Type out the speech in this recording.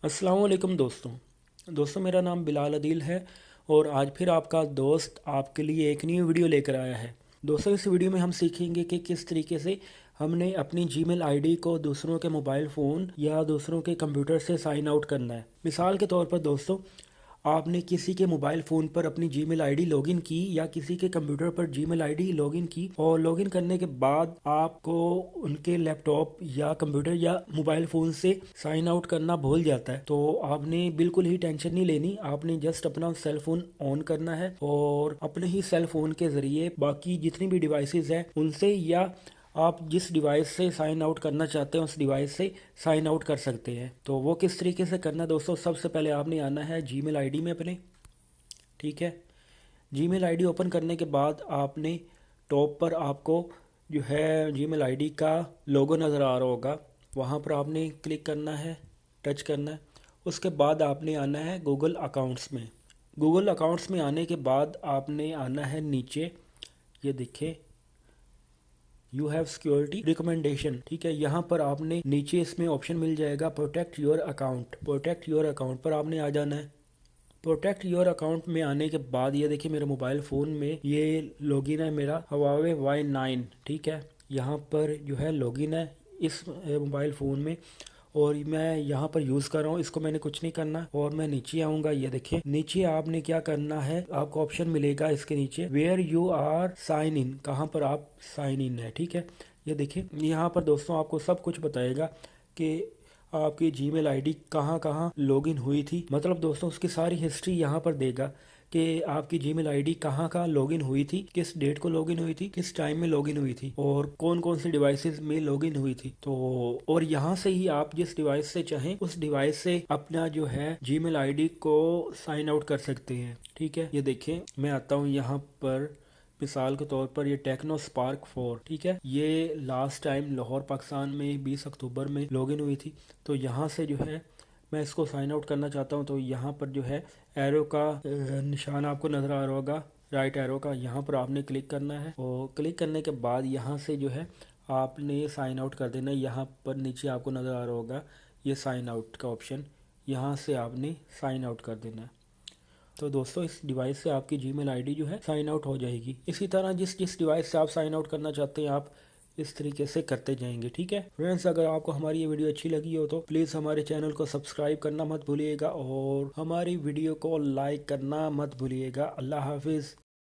अस्सलाम वालेकुम दोस्तों मेरा नाम बिलाल अदील है और आज फिर आपका दोस्त आपके लिए एक न्यू वीडियो लेकर आया है। दोस्तों इस वीडियो में हम सीखेंगे कि किस तरीके से हमने अपनी जीमेल आईडी को दूसरों के मोबाइल फ़ोन या दूसरों के कंप्यूटर से साइन आउट करना है। मिसाल के तौर पर दोस्तों, आपने किसी के मोबाइल फ़ोन पर अपनी जीमेल आईडी लॉगिन की या किसी के कंप्यूटर पर जीमेल आईडी लॉगिन की और लॉगिन करने के बाद आपको उनके लैपटॉप या कंप्यूटर या मोबाइल फ़ोन से साइन आउट करना भूल जाता है, तो आपने बिल्कुल ही टेंशन नहीं लेनी। आपने जस्ट अपना सेल फ़ोन ऑन करना है और अपने ही सेल फ़ोन के ज़रिए बाकी जितनी भी डिवाइसेस हैं उनसे या आप जिस डिवाइस से साइन आउट करना चाहते हैं उस डिवाइस से साइन आउट कर सकते हैं। तो वो किस तरीके से करना है दोस्तों, सबसे पहले आपने आना है जीमेल आईडी में अपने। ठीक है, जीमेल आईडी ओपन करने के बाद आपने टॉप पर आपको जो है जीमेल आईडी का लोगो नज़र आ रहा होगा, वहाँ पर आपने क्लिक करना है, टच करना है। उसके बाद आपने आना है गूगल अकाउंट्स में। गूगल अकाउंट्स में आने के बाद आपने आना है नीचे, ये दिखे यू हैव सिक्योरिटी रिकमेंडेशन। ठीक है, यहाँ पर आपने नीचे इसमें ऑप्शन मिल जाएगा protect your account. Protect your account पर आपने आ जाना है। प्रोटेक्ट योर अकाउंट में आने के बाद ये देखिए मेरे मोबाइल फ़ोन में ये लॉगिन है मेरा Huawei Y9। ठीक है, यहाँ पर जो है लॉगिन है इस मोबाइल फ़ोन में और मैं यहाँ पर यूज़ कर रहा हूँ। इसको मैंने कुछ नहीं करना और मैं नीचे आऊँगा। ये देखिए नीचे आपने क्या करना है, आपको ऑप्शन मिलेगा इसके नीचे where you are sign in, कहाँ पर आप साइन इन है। ठीक है, ये देखिए यहाँ पर दोस्तों आपको सब कुछ बताएगा कि आपकी जीमेल आईडी कहाँ कहाँ लॉगिन हुई थी। मतलब दोस्तों उसकी सारी हिस्ट्री यहाँ पर देगा कि आपकी जीमेल आईडी कहाँ कहाँ लॉगिन हुई थी, किस डेट को लॉगिन हुई थी, किस टाइम में लॉगिन हुई थी और कौन कौन सी डिवाइसेस में लॉगिन हुई थी। तो और यहाँ से ही आप जिस डिवाइस से चाहें उस डिवाइस से अपना जो है जीमेल आईडी को साइन आउट कर सकते हैं। ठीक है, ये देखिए मैं आता हूँ यहाँ पर, मिसाल के तौर पर ये टेक्नो स्पार्क 4। ठीक है, ये लास्ट टाइम लाहौर पाकिस्तान में 20 अक्टूबर में लॉगिन हुई थी। तो यहाँ से जो है मैं इसको साइन आउट करना चाहता हूँ, तो यहाँ पर जो है एरो का निशान आपको नज़र आ रहा होगा, राइट एरो का, यहाँ पर आपने क्लिक करना है और क्लिक करने के बाद यहाँ से जो है आपने साइन आउट कर देना है। यहाँ पर नीचे आपको नज़र आ रहा होगा ये साइन आउट का ऑप्शन, यहाँ से आपने साइन आउट कर देना है। तो दोस्तों इस डिवाइस से आपकी जीमेल आईडी जो है साइन आउट हो जाएगी। इसी तरह जिस जिस डिवाइस से आप साइन आउट करना चाहते हैं आप इस तरीके से करते जाएंगे। ठीक है फ्रेंड्स, अगर आपको हमारी ये वीडियो अच्छी लगी हो तो प्लीज़ हमारे चैनल को सब्सक्राइब करना मत भूलिएगा और हमारी वीडियो को लाइक करना मत भूलिएगा। अल्लाह हाफिज़।